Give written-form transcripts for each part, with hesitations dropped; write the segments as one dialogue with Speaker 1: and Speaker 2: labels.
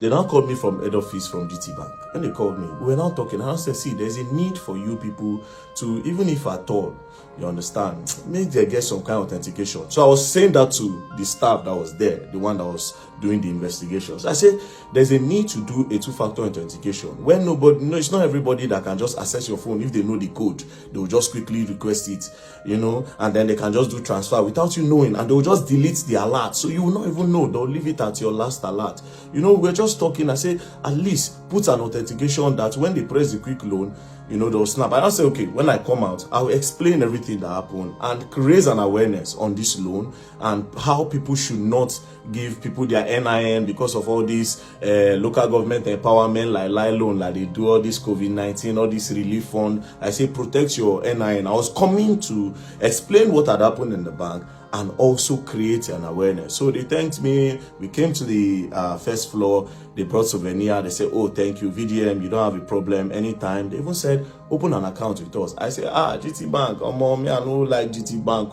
Speaker 1: They now called me from head office from GT Bank. When they called me, we were now talking. And I said, see, there's a need for you people to, even if at all, you understand, maybe they get some kind of authentication. So I was saying that to the staff that was there, the one that was doing the investigations. I said, there's a need to do a two-factor authentication. When nobody, it's not everybody that can just access your phone. If they know the code, they will just quickly request it, and then they can just do transfer without you knowing, and they will just delete the alert. So you will not even know. They'll leave it at your last alert. We're just talking. I said, at least put an authentication that when they press the quick loan, they'll snap. And I say, okay, when I come out, I'll explain everything that happened and raise an awareness on this loan and how people should not give people their NIN because of all these local government empowerment like loan, like they do all this COVID-19, all this relief fund. I say, protect your NIN. I was coming to explain what had happened in the bank and also create an awareness. So they thanked me. We came to the first floor. They brought souvenir. They said, oh, thank you, VDM. You don't have a problem anytime. They even said, open an account with us. I said, GT Bank. Oh, mom, I don't like GT Bank,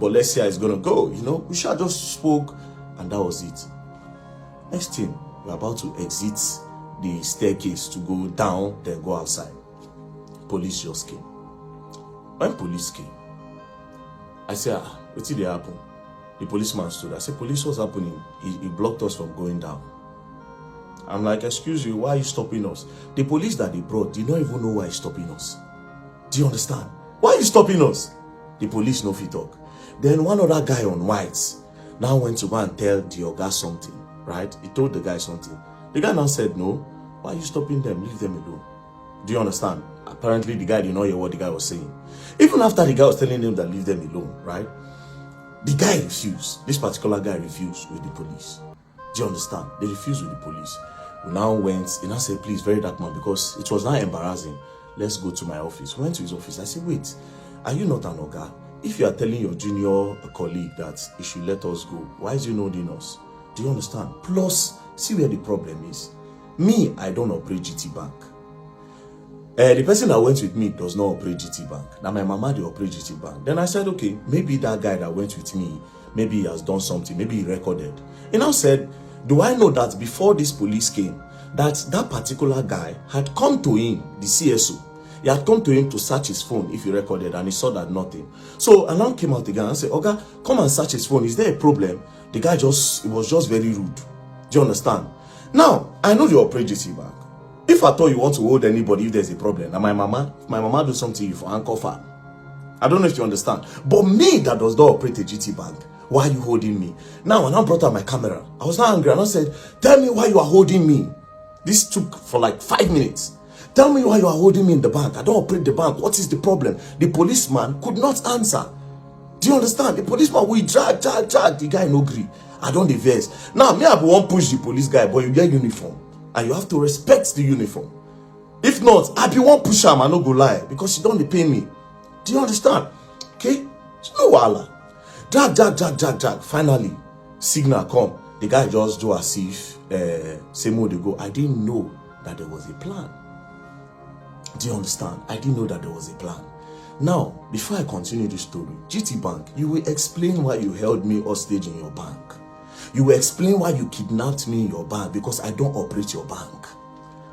Speaker 1: but let's see how it's going to go. We shall just spoke, and that was it. Next thing, we're about to exit the staircase to go down, then go outside. Police just came. When police came, I said, what did happen? The policeman stood. I said, police, what's happening? He blocked us from going down. I'm like, excuse you, why are you stopping us? The police that they brought did not even know why he's stopping us. Do you understand? Why are you stopping us? The police no fit talk. Then one other guy on whites now went to go and tell the Oga something, right? He told the guy something. The guy now said, no, why are you stopping them? Leave them alone. Do you understand? Apparently, the guy did not hear what the guy was saying. Even after the guy was telling them that leave them alone, right? The guy refused. This particular guy refused with the police. Do you understand? They refused with the police. We now went, and I said, please, Verydarkman, because it was now embarrassing. Let's go to my office. We went to his office. I said, wait, are you not an Oga? If you are telling your junior colleague that he should let us go, why is he not holding us? Do you understand? Plus, see where the problem is. Me, I don't operate GT Bank. The person that went with me does not operate GT Bank. Now my mama, they operate GT Bank. Then I said, okay, maybe that guy that went with me, maybe he has done something, maybe he recorded. He now said, do I know that before this police came, that particular guy had come to him, the CSO, he had come to him to search his phone if he recorded, and he saw that nothing. So alarm came out again and said, Oga, come and search his phone. Is there a problem? The guy was just very rude. Do you understand? Now, I know you operate GT Bank. If I thought you want to hold anybody if there's a problem, and my mama do something for handcuff. I don't know if you understand. But me that does not operate a GT Bank, why are you holding me? Now, when I brought out my camera, I was not angry and I said, tell me why you are holding me. This took for like 5 minutes. Tell me why you are holding me in the bank. I don't operate the bank. What is the problem? The policeman could not answer. Do you understand? The policeman will drag. The guy no agree. I don't diverse. Now, me, I won't push the police guy, but you get uniform. And you have to respect the uniform. If not, I be one push him, I no go lie, because you don't pay me. Do you understand? Okay? No wahala. Drag. Finally, signal come. The guy just do as if same way they go. I didn't know that there was a plan. Do you understand? I didn't know that there was a plan. Now, before I continue the story, GT Bank, you will explain why you held me hostage in your bank. You will explain why you kidnapped me in your bank, because I don't operate your bank.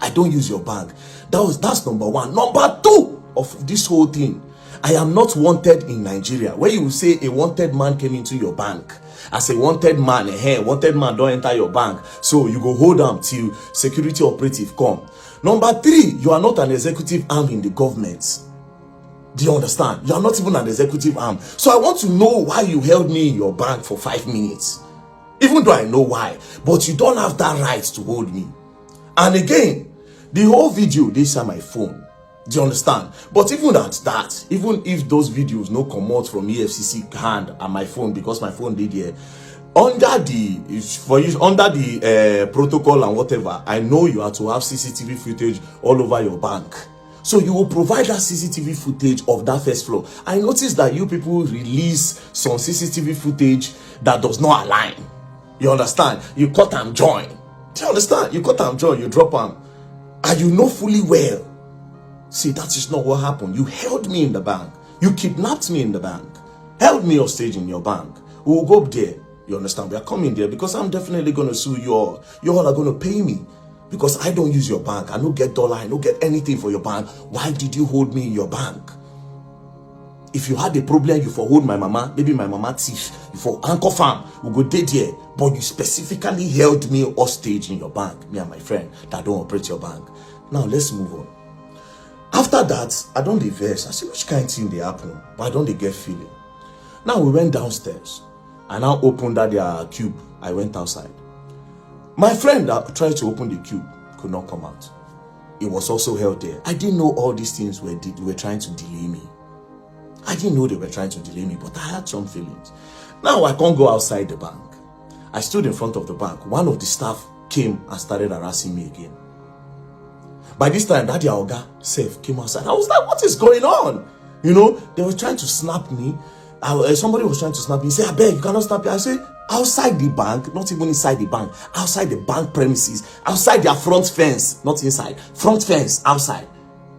Speaker 1: I don't use your bank. That's number one. Number two of this whole thing, I am not wanted in Nigeria. Where you will say a wanted man came into your bank. As a wanted man, wanted man don't enter your bank. So you go hold them till security operative come. Number three, you are not an executive arm in the government. Do you understand? You are not even an executive arm. So I want to know why you held me in your bank for 5 minutes. Even though I know why, but you don't have that right to hold me. And again, the whole video, they on my phone. Do you understand? But even at that, even if those videos no come out from EFCC hand and my phone, because my phone did here, under the protocol and whatever, I know you have to have CCTV footage all over your bank. So you will provide that CCTV footage of that first floor. I noticed that you people release some CCTV footage that does not align. You understand? You cut and join. Do you understand? You cut and join, you drop them. And you know fully well. See, that is not what happened. You held me in the bank. You kidnapped me in the bank. Held me hostage in your bank. We will go up there. You understand? We are coming there because I'm definitely going to sue you all. You all are going to pay me. because I don't use your bank. I don't get dollar. I don't get anything for your bank. Why did you hold me in your bank? If you had a problem, you for hold my mama, maybe my mama thief, you for anchor farm, we go dead here. But you specifically held me hostage in your bank, me and my friend that don't operate your bank. Now let's move on. After that, I don't diverse. I see which kind of thing they happen, but I don't get feeling. Now we went downstairs. I now opened that their cube. I went outside. My friend that tried to open the cube could not come out. It was also held there. I didn't know all these things were trying to delay me. I didn't know they were trying to delay me, but I had some feelings. Now I can't go outside the bank. I stood in front of the bank. One of the staff came and started harassing me again. By this time, that Oga self came outside. I was like, what is going on? You know, they were trying to snap me. Somebody was trying to snap me. He said, I beg, you cannot snap me. I said, outside the bank, not even inside the bank, outside the bank premises, outside their front fence, not inside, front fence, outside.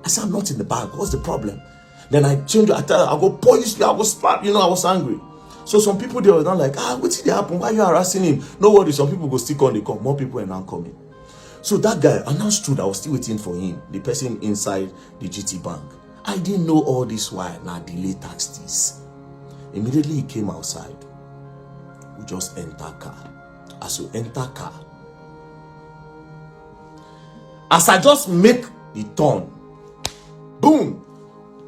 Speaker 1: I said, I'm not in the bank. What's the problem? Then I changed. I tell her, I go polish, I go slap. You know, I was angry. So some people, they were not like, what did happen? Why are you harassing him? No worry, some people go stick on the call. More people are now coming. So that guy announced I was still waiting for him, the person inside the GT bank. I didn't know all this while. Now delay tax this. Immediately he came outside. We just enter car. As we enter car, as I just make the turn, boom,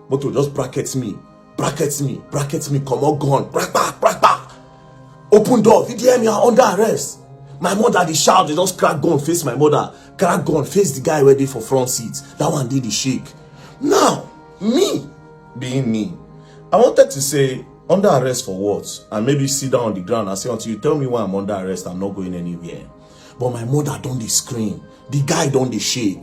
Speaker 1: motor just brackets me, come on, gun, brack back. Open door, if you hear me, I'm under arrest. My mother, they shout, they just crack gun, face my mother, crack gun, face the guy ready for front seats. That one did the shake. Now, me, being me, I wanted to say, under arrest for what? And maybe sit down on the ground and say, until you tell me why I'm under arrest, I'm not going anywhere. But my mother don't they scream. The guy don't they shake.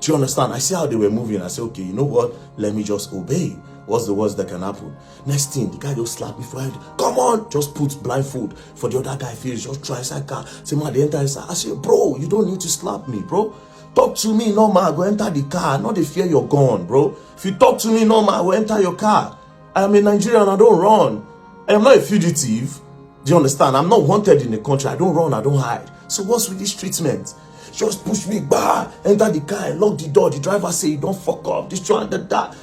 Speaker 1: Do you understand? I see how they were moving. I say, okay, you know what? Let me just obey. What's the worst that can happen? Next thing, the guy just slapped me for head. Come on, just put blindfold for the other guy face. Just try inside car. Say, man, they enter inside. I say, bro, you don't need to slap me, bro. Talk to me normal. Go enter the car. Not the fear you're gone, bro. If you talk to me normal, go enter your car. I am a Nigerian. I don't run. I am not a fugitive. Do you understand? I'm not wanted in the country. I don't run. I don't hide. So what's with this treatment? Just push me, enter the car, lock the door. The driver say, you don't fuck up. This one, that.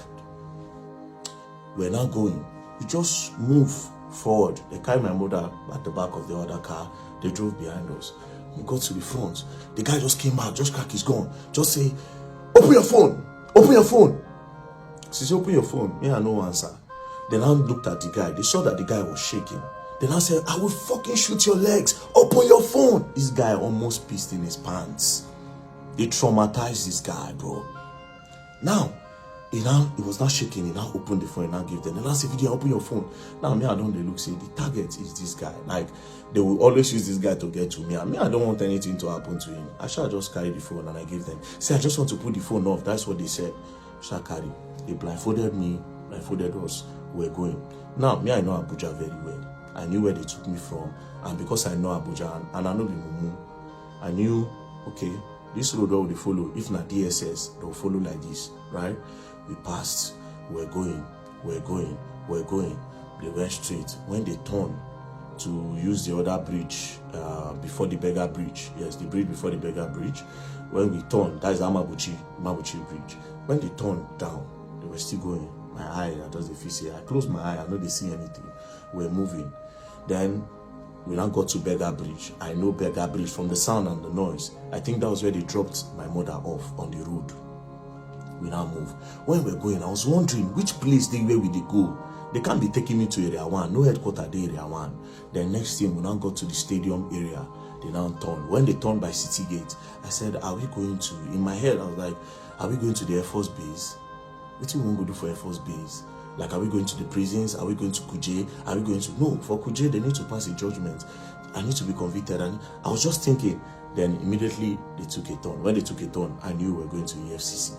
Speaker 1: We're now going. We just move forward. They carry my mother at the back of the other car. They drove behind us. We got to the front. The guy just came out, just crack his gun. Just say, open your phone. Open your phone. She said, open your phone. Me, I no answer. Then I looked at the guy. They saw that the guy was shaking. Then I said, I will fucking shoot your legs. Open your phone. This guy almost pissed in his pants. They traumatized this guy, bro. Now, he was not shaking. He now opened the phone and now gave them. And I said, if you open your phone. Now, me, I don't look, say, the target is this guy. Like, they will always use this guy to get to me. And me, I don't want anything to happen to him. I shall just carry the phone and I give them. Say, I just want to put the phone off. That's what they said. Shall carry. They blindfolded me, blindfolded us. We're going. Now, me, I know Abuja very well. I knew where they took me from, and because I know Abuja and I know the Mumu, I knew, okay, this road will follow. If not DSS, they will follow like this, right? We passed, we're going. They went straight. When they turned to use the other bridge, before the Beggar Bridge, yes, the bridge before the Beggar Bridge, when we turned, that is Mabuchi Bridge. When they turned down, they were still going. My eye, I just see. I closed my eye, I know they see anything. We're moving. Then we now got to Beggar Bridge. I know Beggar Bridge from the sound and the noise. I think that was where they dropped my mother off on the road. We now move. When we're going, I was wondering which place where will they go. They can't be taking me to Area 1. No headquarters there, Area 1. Then next thing, we now got to the stadium area. They now turned. When they turned by City Gate, I said, are we going to, in my head, I was like, are we going to the Air Force Base? What do we want to do for Air Force Base? Like, are we going to the prisons? Are we going to Kuje? Are we going to... No, for Kuje, they need to pass a judgment. I need to be convicted. And I was just thinking. Then immediately, they took a turn. When they took a turn, I knew we were going to EFCC.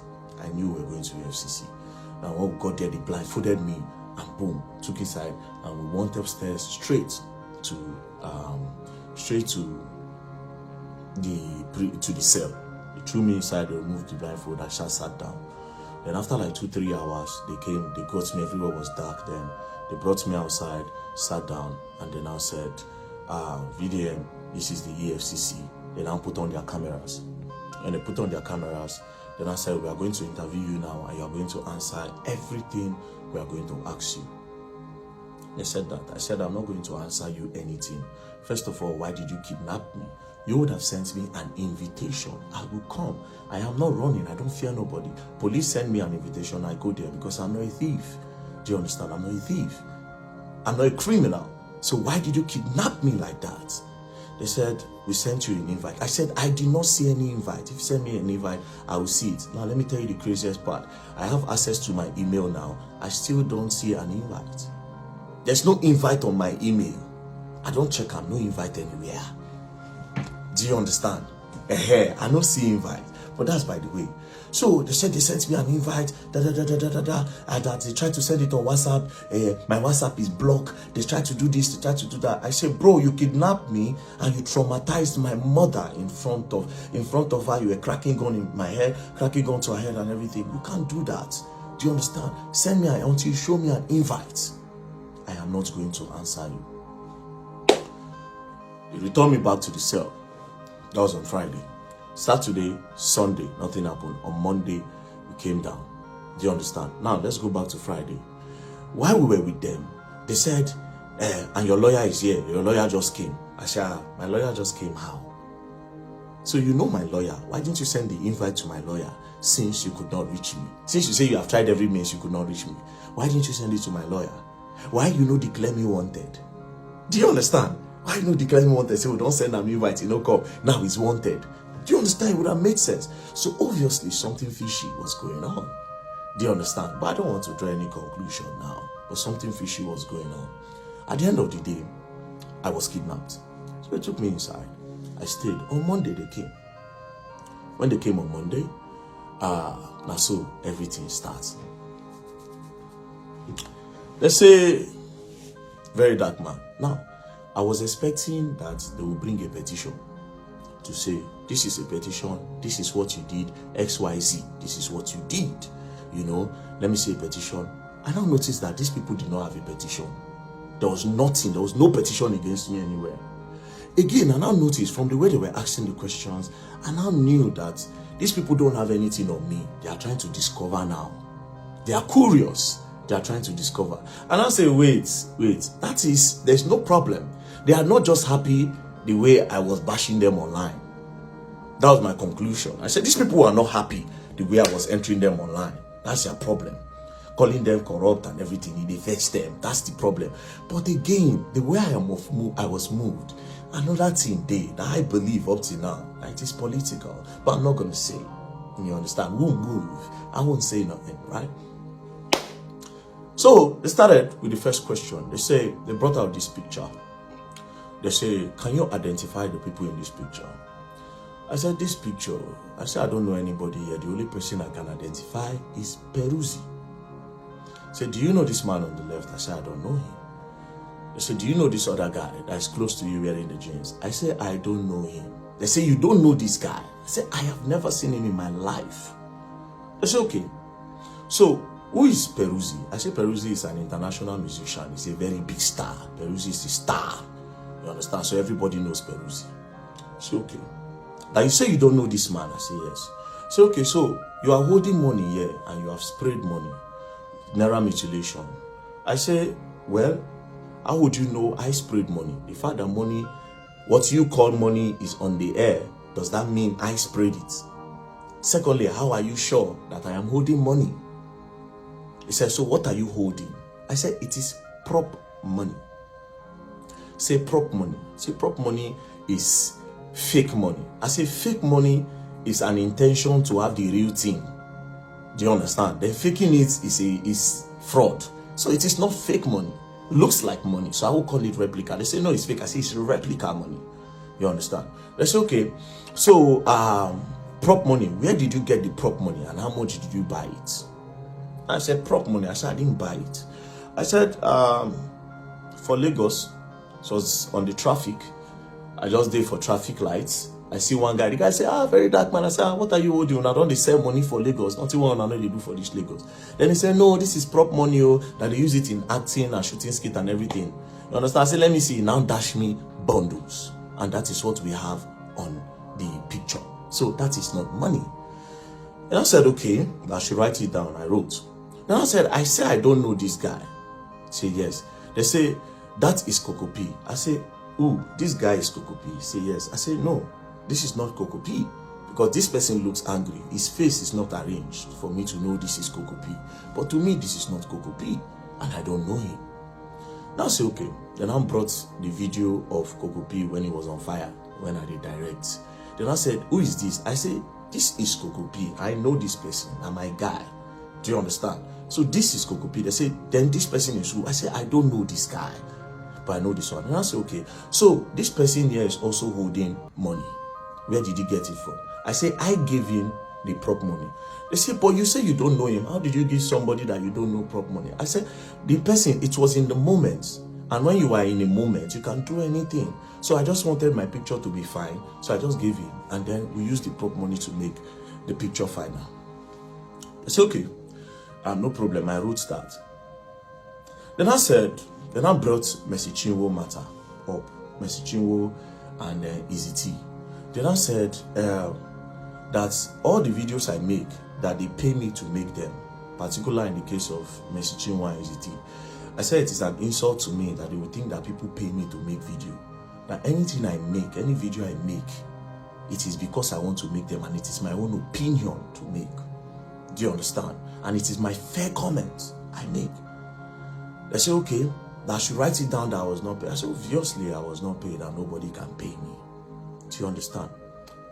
Speaker 1: Now, when we got there, they blindfolded me. And boom, took inside. And we went upstairs straight to the cell. They threw me inside. They removed the blindfold. I just sat down. Then after like 2-3 hours, they came, they got me, everywhere was dark then. They brought me outside, sat down, and they now said, VDM, this is the EFCC. They now put on their cameras. And they put on their cameras. Then I said, we are going to interview you now and you are going to answer everything we are going to ask you. They said that. I said, I'm not going to answer you anything. First of all, why did you kidnap me? You would have sent me an invitation. I will come. I am not running. I don't fear nobody. Police send me an invitation. I go there because I'm not a thief. Do you understand? I'm not a thief. I'm not a criminal. So why did you kidnap me like that? They said, we sent you an invite. I said, I did not see any invite. If you send me an invite, I will see it. Now, let me tell you the craziest part. I have access to my email now. I still don't see an invite. There's no invite on my email. I don't check. I'm no invite anywhere. Do you understand? I don't see invite. But that's by the way. So they said they sent me an invite, and that they tried to send it on WhatsApp. My WhatsApp is blocked. They tried to do this, they tried to do that. I said, bro, you kidnapped me and you traumatized my mother in front of her. You were cracking gun in my head, cracking gun to her head and everything. You can't do that. Do you understand? Send me until you show me an invite. I am not going to answer you. They returned me back to the cell. That was on Friday. Saturday, Sunday, nothing happened. On Monday, we came down. Do you understand? Now, let's go back to Friday. While we were with them, they said, and your lawyer is here. Your lawyer just came. I said, my lawyer just came. How? So you know my lawyer. Why didn't you send the invite to my lawyer since you could not reach me? Since you say you have tried every means, you could not reach me. Why didn't you send it to my lawyer? Why you know declare me wanted? Do you understand? Why you know declare me wanted? Say, we don't send an invite, you know, come. Now he's wanted. Do you understand? It would have made sense. So obviously something fishy was going on. Do you understand? But I don't want to draw any conclusion now. But something fishy was going on. At the end of the day, I was kidnapped. So they took me inside. I stayed. On Monday they came. When they came on Monday, now so everything starts. Let's say Verydarkman. Now, I was expecting that they will bring a petition to say, this is a petition, this is what you did, XYZ, this is what you did. You know, let me say a petition. I now noticed that these people did not have a petition. There was nothing, there was no petition against me anywhere. Again, I now noticed from the way they were asking the questions, I now knew that these people don't have anything on me. They are trying to discover now. They are curious. They are trying to discover. And I say, wait, that is, there's no problem. They are not just happy the way I was bashing them online. That was my conclusion. I said, these people are not happy the way I was entering them online. That's their problem. Calling them corrupt and everything, it affects them. That's the problem. But again, the way I was moved, another thing that I believe up to now, it is political. But I'm not going to say. You understand? Won't move. I won't say nothing, right? So they started with the first question. They brought out this picture. They say, can you identify the people in this picture? I said, this picture, I said, I don't know anybody here. The only person I can identify is Peruzzi. I said, do you know this man on the left? I said, I don't know him. They said, do you know this other guy that is close to you wearing the jeans? I said, I don't know him. They say, you don't know this guy? I said, I have never seen him in my life. They said, okay. So, who is Peruzzi? I said, Peruzzi is an international musician. He's a very big star. Peruzzi is a star. You understand? So everybody knows Peruzzi. I said, okay. Now you say you don't know this man. I say, yes. I said, okay, so you are holding money here and you have sprayed money. Naira mutilation. I say, well, how would you know I sprayed money? The fact that money, what you call money, is on the air, does that mean I sprayed it? Secondly, how are you sure that I am holding money? He said, so what are you holding? I said, it is prop money. Say prop money. Say prop money is fake money. I say fake money is an intention to have the real thing. Do you understand? Then faking it is fraud. So it is not fake money. It looks like money. So I will call it replica. They say, no, it's fake. I say it's replica money. You understand? They say, okay. So prop money. Where did you get the prop money and how much did you buy it? I said, prop money. I said, I didn't buy it. I said, for Lagos, so it's on the traffic. I just did for traffic lights. I see one guy. The guy say, Verydarkman. I said, what are you holding? I don't sell money for Lagos. Nothing what I know they do for this Lagos. Then he said, no, this is prop money. That they use it in acting and shooting skit and everything. You understand? I said, let me see. Now dash me bundles. And that is what we have on the picture. So that is not money. And I said, okay, I should write it down. I wrote. Then I said, I don't know this guy. Say yes. They say, that is Coco P. I say, ooh, this guy is Coco P. Say yes. I say, no, this is not Coco P. Because this person looks angry. His face is not arranged for me to know this is Coco P. But to me, this is not Coco P. And I don't know him. Now I say, okay. Then I brought the video of Coco P when he was on fire, when I did direct. Then I said, who is this? I say, this is Coco P. I know this person. I'm my guy. Do you understand? So this is Coco P. They say, then this person is who? I say, I don't know this guy, but I know this one. And I say, okay. So this person here is also holding money. Where did he get it from? I say, I gave him the prop money. They say, but you say you don't know him. How did you give somebody that you don't know prop money? I said, the person, it was in the moment. And when you are in a moment, you can do anything. So I just wanted my picture to be fine. So I just gave him. And then we used the prop money to make the picture final. I said, okay. No problem. I wrote that. Then I said, then I brought Mercy Chinwo matter up. Mercy Chinwo and Easy T. Then I said that all the videos I make, that they pay me to make them, particularly in the case of Mercy Chinwo and Easy T. I said it is an insult to me that they would think that people pay me to make video. That anything I make, any video I make, it is because I want to make them and it is my own opinion to make. Do you understand? And it is my fair comment I make. They say, okay, that I should write it down that I was not paid. I said, obviously I was not paid and nobody can pay me. Do you understand?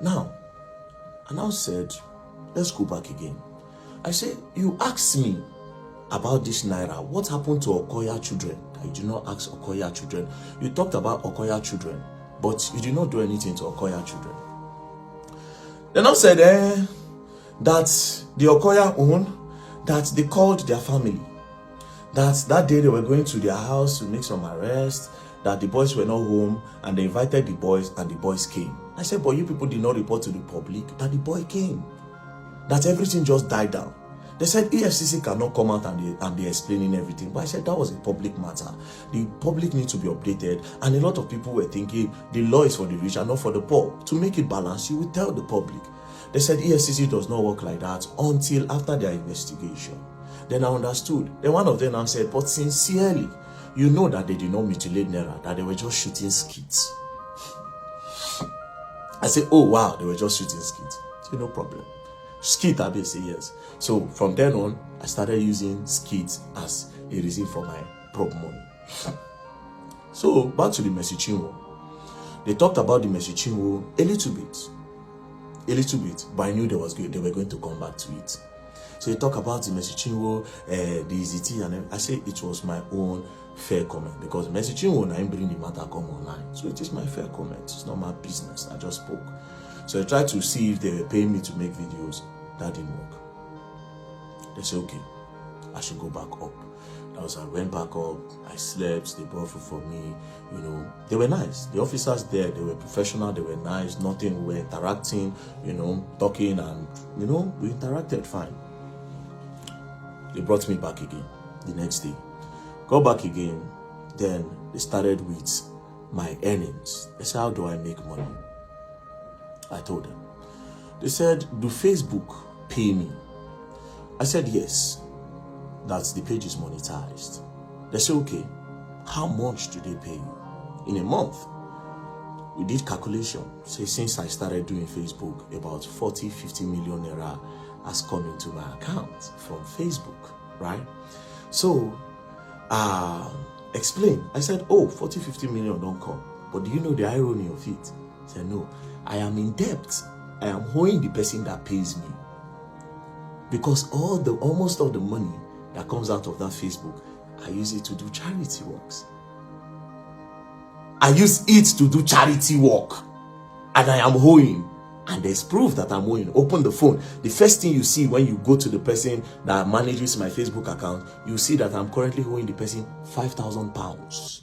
Speaker 1: Now, I now said, let's go back again. I said, you asked me about this Naira. What happened to Okoya children? You did not ask Okoya children. You talked about Okoya children, but you did not do anything to Okoya children. Then I said, that the Okoya own, that they called their family, that day they were going to their house to make some arrests, that the boys were not home, and they invited the boys, and the boys came. I said, but you people did not report to the public that the boy came, that everything just died down. They said EFCC cannot come out and be explaining everything. But I said that was a public matter. The public needs to be updated. And a lot of people were thinking the law is for the rich and not for the poor. To make it balanced, you will tell the public. They said EFCC does not work like that until after their investigation. Then I understood. Then one of them now said, but sincerely, you know that they did not mutilate Naira, that they were just shooting skits. I said, oh wow, they were just shooting skits. So no problem. Skit, I say yes. So from then on, I started using skits as a reason for my prop money. So back to the Mercy Chinwo. They talked about the Mercy Chinwo a little bit, but I knew they were going to come back to it. So they talk about the Mercy Chinwo, the EZT, and I say it was my own fair comment because Mercy Chinwo and I bring the matter come online. So it is my fair comment. It's not my business. I just spoke. So I tried to see if they were paying me to make videos. That didn't work. They said, okay, I should go back up. I went back up, I slept, they brought food for me, They were nice. The officers there, they were professional, they were nice, nothing, we were interacting, talking and, we interacted fine. They brought me back again the next day. Go back again, then they started with my earnings. They said, how do I make money? I told them. They said, do Facebook pay me? I said, yes. That the page is monetized. They said, okay, how much do they pay you? In a month, we did calculation. Say, since I started doing Facebook, about 40-50 million naira has come into my account from Facebook, right? So, explain. I said, oh, 40-50 million don't come. But do you know the irony of it? I said, no, I am in debt. I am owing the person that pays me. Because almost all the money that comes out of that Facebook, I use it to do charity works. I use it to do charity work. And I am owing. And there's proof that I'm owing. Open the phone. The first thing you see when you go to the person that manages my Facebook account, you see that I'm currently owing the person £5,000.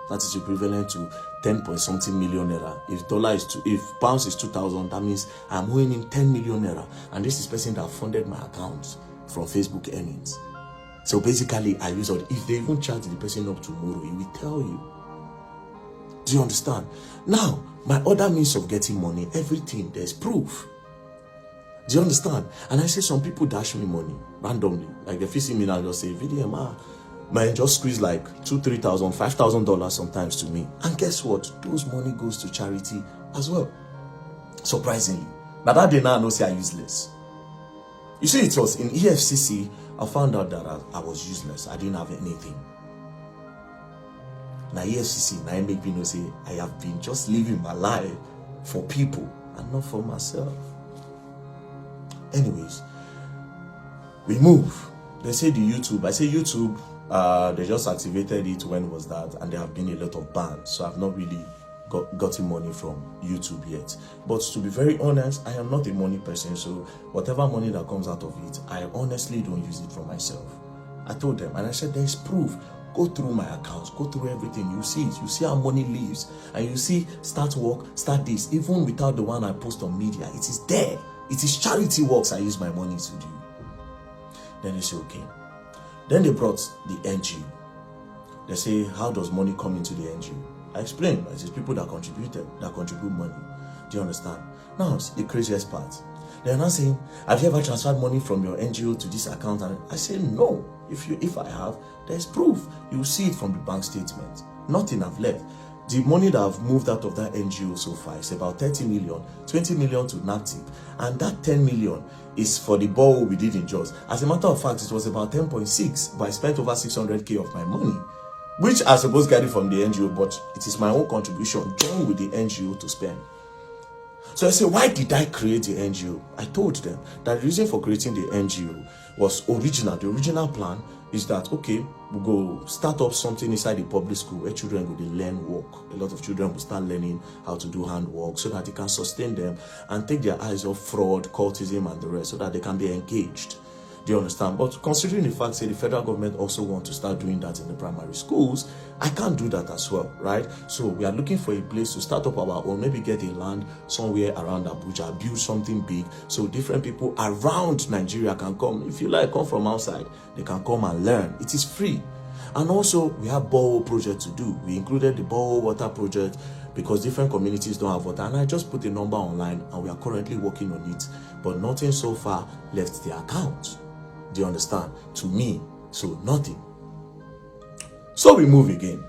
Speaker 1: That is equivalent to 10-point-something million naira. If pounds is 2,000, that means I'm owing him 10 million naira. And this is the person that funded my account from Facebook earnings. So basically, I use it. If they even charge the person up tomorrow, he will tell you. Do you understand? Now, my other means of getting money, everything, there's proof. Do you understand? And I say some people dash me money randomly. Like they see me now, just say, VDM, man, just squeeze like $2,000, $3,000, $5,000 sometimes to me. And guess what? Those money goes to charity as well. Surprisingly. But that day now I know say I'm useless. You see, it was in EFCC, I found out that I was useless. I didn't have anything. Now EFCC, now I make me know say I have been just living my life for people and not for myself. Anyways, we move. They say the YouTube. I say YouTube, they just activated it. When was that? And there have been a lot of bans. So I've not really gotten money from YouTube yet. But to be very honest, I am not a money person. So whatever money that comes out of it, I honestly don't use it for myself. I told them, and I said, there's proof. Go through my accounts, go through everything. You see it. You see how money leaves. And you see, start work, start this. Even without the one I post on media, it is there. It is charity works I use my money to do. Then they say, okay. Then they brought the NGO. They say, how does money come into the NGO? I explained, it is people that contribute money. Do you understand? Now, the craziest part. They're not saying, have you ever transferred money from your NGO to this account? And I say, no. If I have, there's proof. You see it from the bank statement. Nothing I've left. The money that I've moved out of that NGO so far is about 30 million, 20 million to NAPTIP, and that 10 million is for the borrow we did in Jos. As a matter of fact, it was about 10.6, but I spent over 600k of my money, which I suppose got it from the NGO, but it is my own contribution joined with the NGO to spend. So I say, why did I create the NGO? I told them that the reason for creating the NGO was original. The original plan is that, okay, we'll go start up something inside the public school where children will learn work. A lot of children will start learning how to do handwork so that they can sustain them and take their eyes off fraud, cultism, and the rest so that they can be engaged. Do you understand? But considering the fact that the federal government also wants to start doing that in the primary schools, I can't do that as well, right? So we are looking for a place to start up our own, maybe get a land somewhere around Abuja, build something big so different people around Nigeria can come. If you like, come from outside, they can come and learn. It is free. And also, we have borehole project to do. We included the borehole water project because different communities don't have water. And I just put a number online and we are currently working on it. But nothing so far left the account. Do you understand? To me, so nothing. So we move again.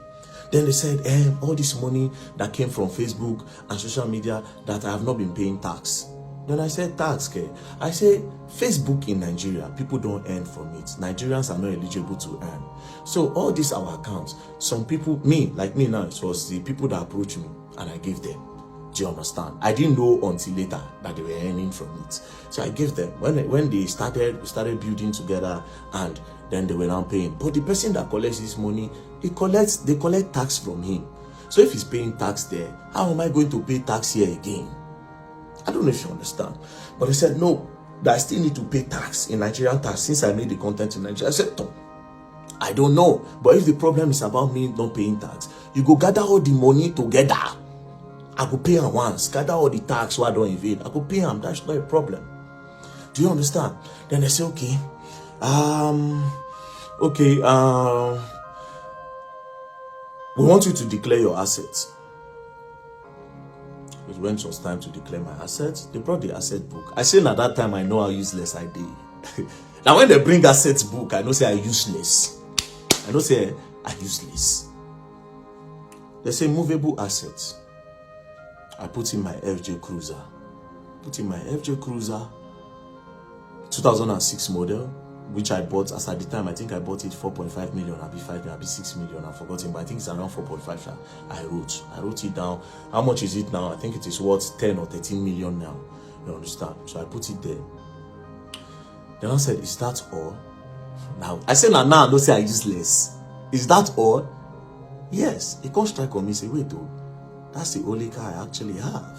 Speaker 1: Then they said, all this money that came from Facebook and social media that I have not been paying tax. Then I said, tax, okay? I say, Facebook in Nigeria, people don't earn from it. Nigerians are not eligible to earn. So all these our accounts, some people, like me now, it was the people that approached me and I gave them. Do you understand? I didn't know until later that they were earning from it. So I gave them. When they started, we started building together and then they were now paying. But the person that collects this money, they collect tax from him. So if he's paying tax there, how am I going to pay tax here again? I don't know if you understand. But they said, no, that I still need to pay tax in Nigerian tax since I made the content in Nigeria. I said, no, I don't know. But if the problem is about me not paying tax, you go gather all the money together. I could pay him once, gather all the tax so I don't evade. I could pay him, that's not a problem. Do you understand? Then they say, okay, we want you to declare your assets. It went was time to declare my assets. They brought the asset book. I say at that time I know how useless I did. Now when they bring assets book, I know say I useless. I know say I useless. They say movable assets. I put in my FJ Cruiser. 2006 model, which I bought as at the time. I think I bought it 4.5 million, I'll be 5 million, I'll be 6 million. I've forgotten, but I think it's around 4.5. I wrote it down. How much is it now? I think it is worth 10 or 13 million now. You understand? So I put it there. Then I said, is that all? Now I said, now don't say I useless. Is that all? Yes. He can't strike on me. Say, wait, though. That's the only car I actually have.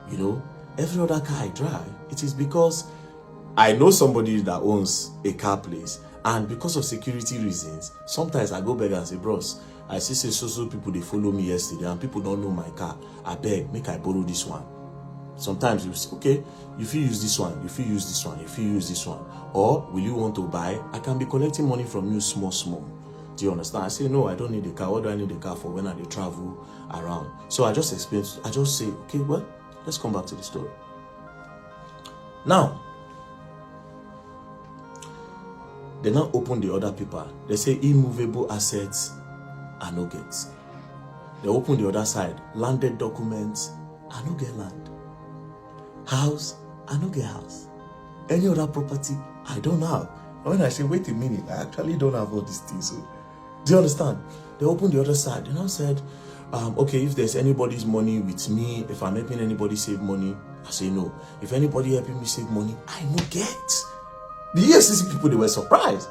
Speaker 1: You know, every other car I drive, it is because I know somebody that owns a car place, and because of security reasons, sometimes I go back and say, bros, I see so people they follow me yesterday, and people don't know my car. I beg, make I borrow this one. Sometimes you say, okay, if you use this one, if you use this one, if you use this one, or will you want to buy? I can be collecting money from you small. Do you understand? I say, no, I don't need a car. What do I need a car for when I travel around? So I just explain, I just say, okay, well, let's come back to the story. Now, they now open the other paper. They say immovable assets are no get. They open the other side. Landed documents are no get land. House are no get house. Any other property I don't have. And when I say, wait a minute, I actually don't have all these things. So, do you understand? They opened the other side. They now said, okay, if there's anybody's money with me, if I'm helping anybody save money, I say no. If anybody helping me save money, I no get. The EFCC people, they were surprised.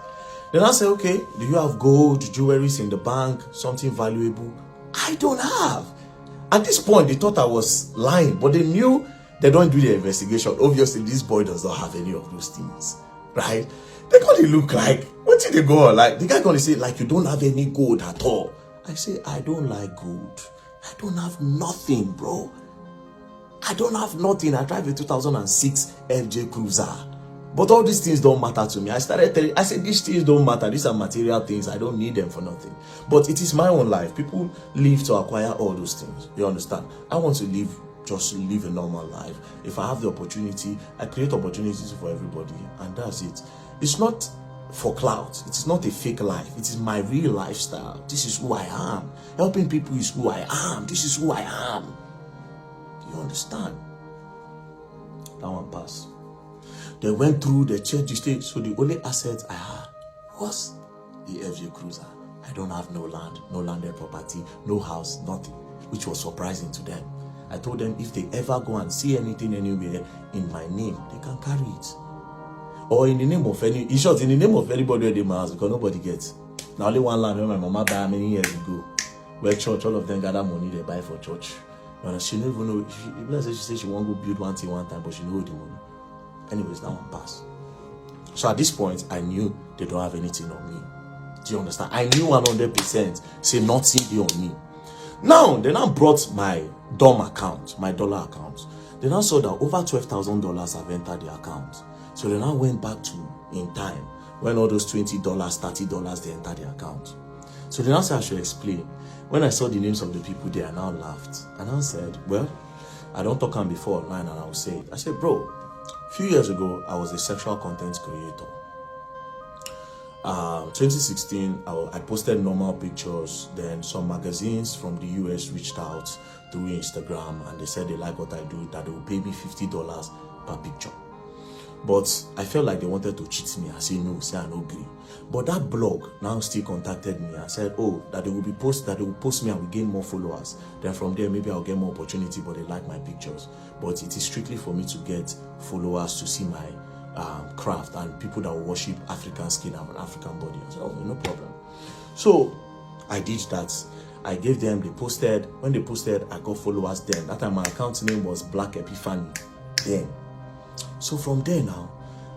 Speaker 1: Then I say, okay, do you have gold, jewelries in the bank, something valuable? I don't have. At this point, they thought I was lying, but they knew they don't do the investigation. Obviously, this boy does not have any of those things, right? They gonna look like, what did they go on? Like, the guy gonna say, like, you don't have any gold at all. I say, I don't like gold. I don't have nothing, bro. I don't have nothing. I drive a 2006 FJ Cruiser. But all these things don't matter to me. I started telling, I said, these things don't matter. These are material things. I don't need them for nothing. But it is my own life. People live to acquire all those things. You understand? I want to live, just live a normal life. If I have the opportunity, I create opportunities for everybody. And that's it. It's not for clout. It is not a fake life. It is my real lifestyle. This is who I am. Helping people is who I am. This is who I am. Do you understand? That one pass. They went through, they checked the state. So the only asset I had was the FJ Cruiser. I don't have no land, no landed property, no house, nothing, which was surprising to them. I told them if they ever go and see anything anywhere in my name, they can carry it. Or in the name of any, in short, in the name of anybody in my house, because nobody gets. Now only one land when my mama died many years ago, where church, all of them gather money they buy for church. And she don't even know, she said she won't go build one thing one time, but she know the money. Anyways, that one passed. So at this point, I knew they don't have anything on me. Do you understand? I knew 100%, say nothing be on me. Now, they now brought my DOM account, my dollar account. They now saw that over $12,000 have entered the account. So they now went back to in time when all those $20, $30 they entered the account. So they now said I should explain. When I saw the names of the people there, I now laughed. And I said, well, I don't talk on before online, and I will say it. I said, bro, a few years ago, I was a sexual content creator. 2016, I posted normal pictures. Then some magazines from the US reached out through Instagram, and they said they like what I do, that they will pay me $50 per picture. But I felt like they wanted to cheat me. I said no, say I no agree. But that blog now still contacted me and said, oh, that they will post me and will gain more followers. Then from there, maybe I'll get more opportunity, but they like my pictures. But it is strictly for me to get followers to see my craft and people that will worship African skin and African body. I said, oh, no problem. So I did that. I gave them, they posted. When they posted, I got followers then. That time my account name was Black Epiphany then. So from there now,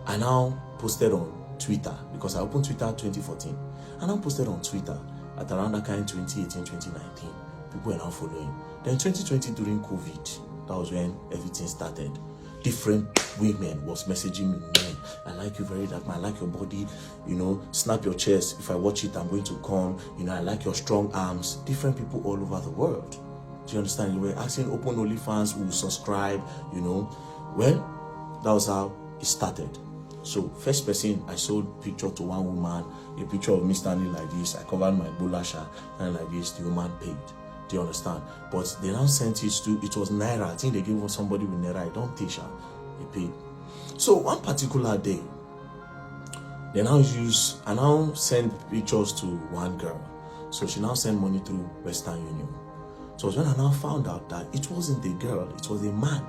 Speaker 1: I now posted on Twitter, because I opened Twitter 2014. I now posted on Twitter at around that kind 2018, 2019. People were now following. Then 2020 during COVID, that was when everything started. Different women was messaging me, man, I like you Verydarkblackman, I like your body, you know, snap your chest. If I watch it, I'm going to come. You know, I like your strong arms. Different people all over the world. Do you understand? You were asking open OnlyFans who will subscribe, you know. Well, that was how it started. So first person, I sold picture to one woman, a picture of me standing like this. I covered my bulasha and like this. The woman paid. Do you understand? But they now sent it to, it was Naira. I think they gave somebody with Naira. I don't teach her. They paid. So one particular day, they now I now send pictures to one girl. So she now sent money through Western Union. So when I now found out that it wasn't a girl, it was a man.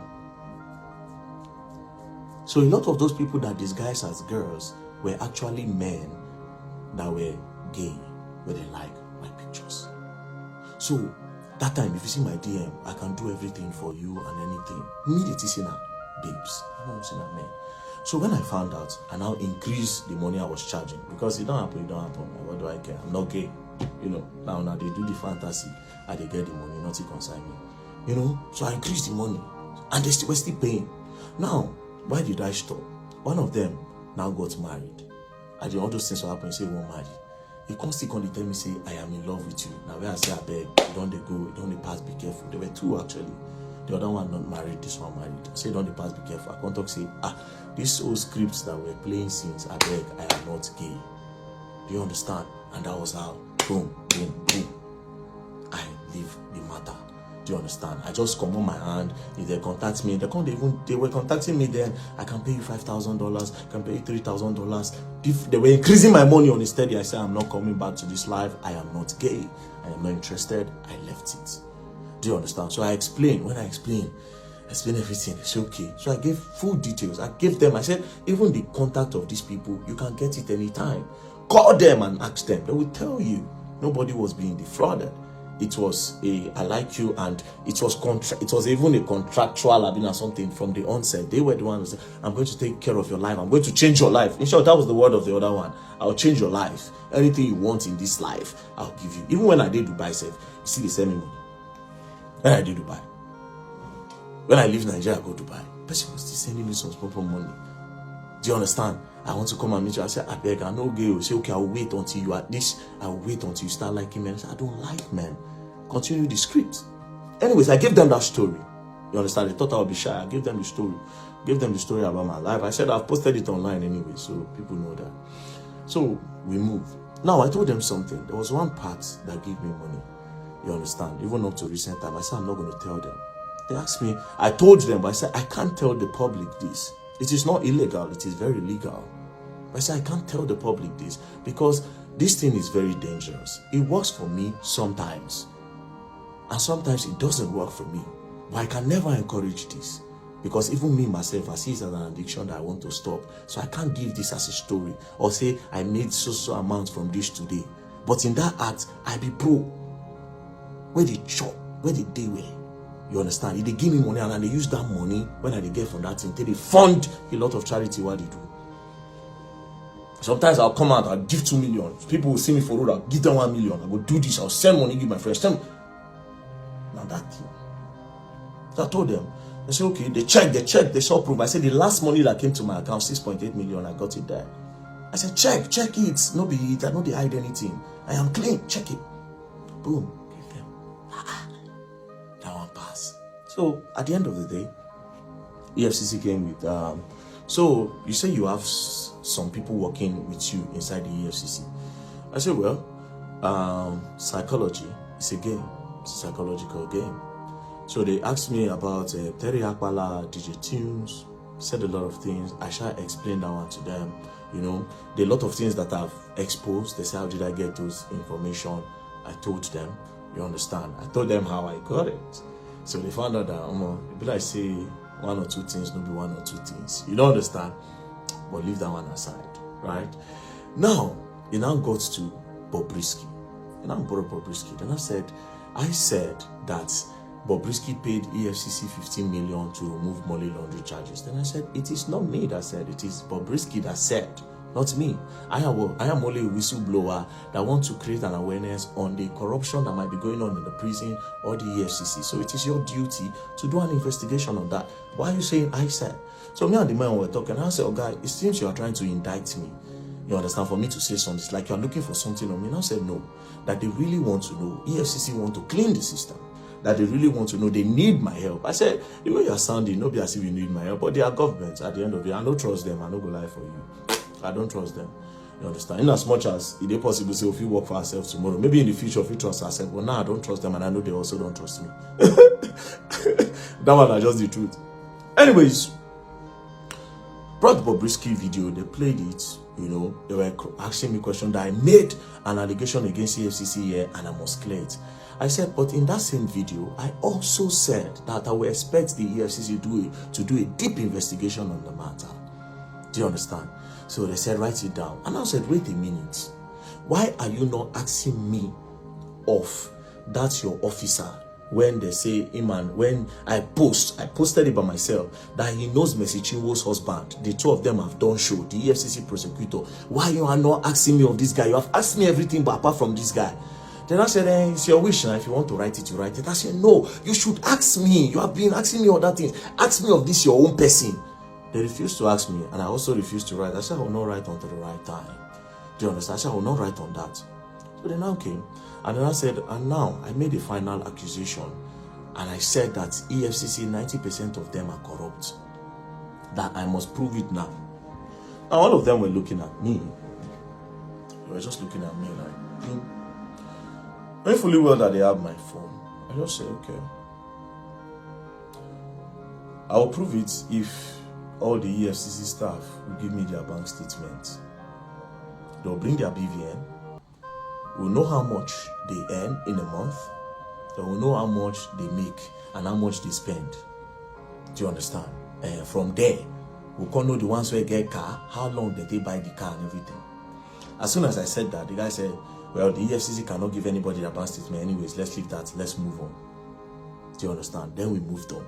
Speaker 1: So a lot of those people that disguised as girls were actually men that were gay, where they like my pictures. So that time, if you see my DM, I can do everything for you and anything. Me, it is in a babes. I'm not saying men. So when I found out, I now increased the money I was charging, because it don't happen, it don't happen. What do I care? I'm not gay. You know, now they do the fantasy and they get the money, not to concern me. You know, so I increased the money and they were still paying. Now, why did I stop? One of them now got married. And all those things will happen, say, won't marry. He constantly tell me, say, I am in love with you. Now, when I say, I beg, don't they go, don't they pass, be careful. There were two actually. The other one not married, this one married. I said, don't the pass, be careful. I can't talk, say, these old scripts that we're playing since, I beg, I am not gay. Do you understand? And that was how, boom, boom, boom, I leave the matter. Do you understand? I just come on my hand. If they contact me, they were contacting me then. I can pay you $5,000, I can pay you $3,000. If they were increasing my money on the steady, I said, I'm not coming back to this life. I am not gay. I am not interested. I left it. Do you understand? So I explained. When I explained everything, it's okay. So I gave full details. I gave them, I said, even the contact of these people, you can get it anytime. Call them and ask them. They will tell you. Nobody was being defrauded. It was I like you, and it was even a contractual or something from the onset. They were the ones who said, I'm going to take care of your life. I'm going to change your life. In short, that was the word of the other one. I'll change your life. Anything you want in this life, I'll give you. Even when I did Dubai, you see, they send me money. When I did Dubai. When I leave Nigeria, I go to Dubai. Person was still sending me some proper money. Do you understand? I want to come and meet you. I said, I beg, I know gay. Say, okay, I'll wait until you at least, I'll wait until you start liking men. I said, I don't like men. Continue the script. Anyways, I gave them that story. You understand? They thought I would be shy. I gave them the story. Gave them the story about my life. I said, I've posted it online anyway, so people know that. So we moved. Now, I told them something. There was one part that gave me money. You understand? Even up to recent time, I said, I'm not going to tell them. They asked me, I told them, but I said, I can't tell the public this. It is not illegal. It is very legal. I said, I can't tell the public this because this thing is very dangerous. It works for me sometimes. And sometimes it doesn't work for me. But I can never encourage this. Because even me, myself, I see it as an addiction that I want to stop. So I can't give this as a story. Or say, I made so amount from this today. But in that act, I be pro. Where they chop, where they day where. You understand? If they give me money and they use that money, when I get from that thing, they fund a lot of charity what they do. Sometimes I'll come out, I'll give 2 million. People will see me for road, I'll give them 1 million. I will do this, I'll send money, give my friends. Now that thing. So I told them, they said, okay, they checked, they saw proof. I said, the last money that came to my account, 6.8 million, I got it there. I said, check it. No be it, I know they hide anything. I am clean, check it. Boom, give them. That one pass. So at the end of the day, EFCC came with, so you say you have some people working with you inside the EFCC. I said, well, psychology is a game. It's a psychological game. So they asked me about Verydarkblackman, DJ Tunes, said a lot of things. I shall explain that one to them. You know, there are a lot of things that I've exposed. They say, how did I get those information? I told them, you understand? I told them how I got it. So they found out that, if I say one or two things, maybe one or two things. You don't understand? But leave that one aside, right? Now, it now got to Bobrisky. And I brought Bobrisky. Then I said that Bobrisky paid EFCC 15 million to remove money laundering charges. Then I said, it is not me that said, it is Bobrisky that said, not me. I am only a whistleblower that wants to create an awareness on the corruption that might be going on in the prison or the EFCC. So it is your duty to do an investigation on that. Why are you saying I said? So me and the man were talking, and I said, oh guy, it seems you are trying to indict me. You understand? For me to say something, it's like you are looking for something on me. And I said, no, that they really want to know. EFCC want to clean the system. That they really want to know, they need my help. I said, the way you're sounding, nobody as if you need my help, but they are governments at the end of the day. I don't trust them, I don't go lie for you. I don't trust them. You understand? In as much as it is possible to say, if we work for ourselves tomorrow, maybe in the future, if we trust ourselves, but now I don't trust them, and I know they also don't trust me. That one is just the truth. Anyways, brought the Bobrisky video, they played it, you know, they were asking me questions that I made an allegation against EFCC here, and I must clear it. I said, but in that same video, I also said that I will expect the EFCC to do a deep investigation on the matter. Do you understand? So they said, write it down. And I said, wait a minute. Why are you not asking me of that's your officer when they say, man, when I posted it by myself, that he knows Mercy Chinwo's husband. The two of them have done show, the EFCC prosecutor. Why you are not asking me of this guy? You have asked me everything, but apart from this guy. Then I said, it's your wish now. If you want to write it, you write it. I said, no, you should ask me. You have been asking me other things. Ask me of this, your own person. They refused to ask me, and I also refused to write. I said, I will not write until the right time. Do you understand? I said, I will not write on that. So they now came, and then I said, and now I made a final accusation. And I said that EFCC, 90% of them are corrupt. That I must prove it now. And all of them were looking at me. They were just looking at me like, knowing fully well that they have my phone. I just said, okay. I'll prove it if all the EFCC staff will give me their bank statements. They'll bring their BVN. We'll know how much they earn in a month. They will know how much they make and how much they spend. Do you understand? From there, we can know the ones who get car, how long did they buy the car and everything. As soon as I said that, the guy said, well, the EFCC cannot give anybody their bank statement anyways. Let's leave that. Let's move on. Do you understand? Then we moved on.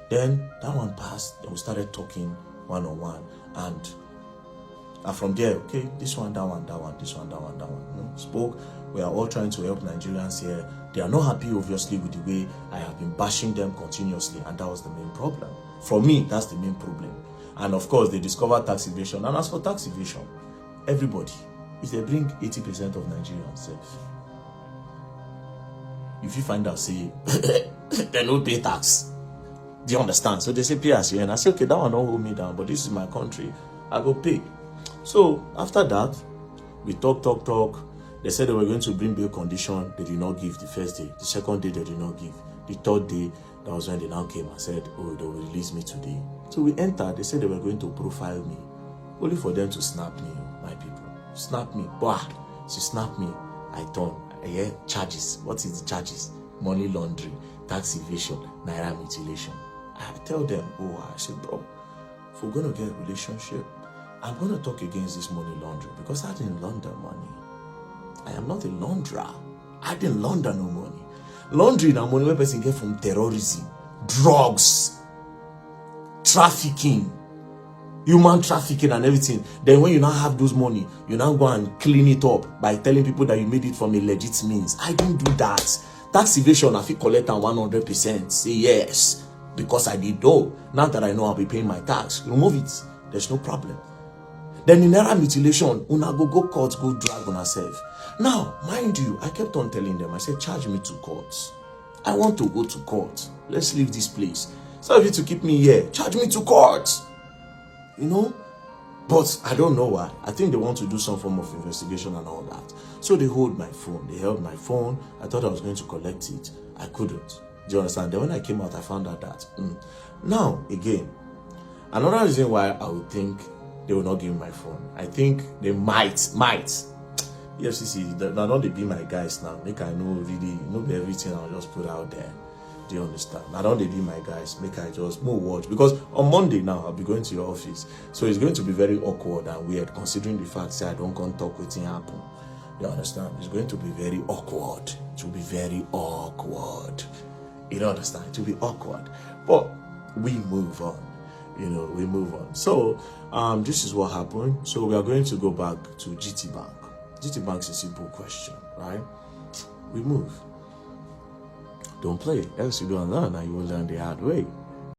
Speaker 1: Then that one passed. Then we started talking one-on-one. And from there, okay, this one, that one, that one, this one, that one, that one. You know, spoke. We are all trying to help Nigerians here. They are not happy, obviously, with the way I have been bashing them continuously. And that was the main problem. For me, that's the main problem. And of course, they discovered tax evasion. And as for tax evasion, everybody, if they bring 80% of Nigerians safe, if you find out, say, they don't pay tax. Do you understand? So they say, pay as you earn. I say, okay, that one don't hold me down, but this is my country. I go pay. So after that, we talk. They said they were going to bring bail condition. They did not give the first day. The second day, they did not give. The third day, that was when they now came and said, oh, they will release me today. So we entered. They said they were going to profile me. Only for them to snap me, my people. Snap me. Bah! She snapped me. I turn. I hear charges. What is the charges? Money laundering, tax evasion, naira mutilation. I tell them, oh, I said, bro, if we're going to get a relationship, I'm going to talk against this money laundering because I didn't launder money. I am not a launderer. I didn't launder no money. Laundering and money where person get from terrorism, drugs, trafficking, human trafficking and everything. Then when you now have those money, you now go and clean it up by telling people that you made it from a legit means. I didn't do that. Tax evasion, I feel collect 100%. Say yes, because I did though. Now that I know I'll be paying my tax, remove it. There's no problem. Then in naira mutilation, una go court, go drag on herself. Now, mind you, I kept on telling them, I said, charge me to court. I want to go to court. Let's leave this place. So if you to keep me here, charge me to court. You know? But I don't know why. I think they want to do some form of investigation and all that. So they hold my phone. They held my phone. I thought I was going to collect it. I couldn't. Do you understand? Then when I came out, I found out that. Now, again, another reason why I would think they will not give me my phone. I think they might. EFCC, they're not they be my guys now. Make I know really, be everything I'll just put out there. Do you understand? Now don't they be my guys. Make I just more watch. Because on Monday now, I'll be going to your office. So it's going to be very awkward and weird considering the fact that I don't come talk with him happen. You understand? It's going to be very awkward. It will be very awkward. You don't understand? It will be awkward. But we move on. You know, we move on. So this is what happened. So we are going to go back to GT Bank. GT Bank's a simple question, right? We move. Don't play, else you don't learn and you will learn the hard way.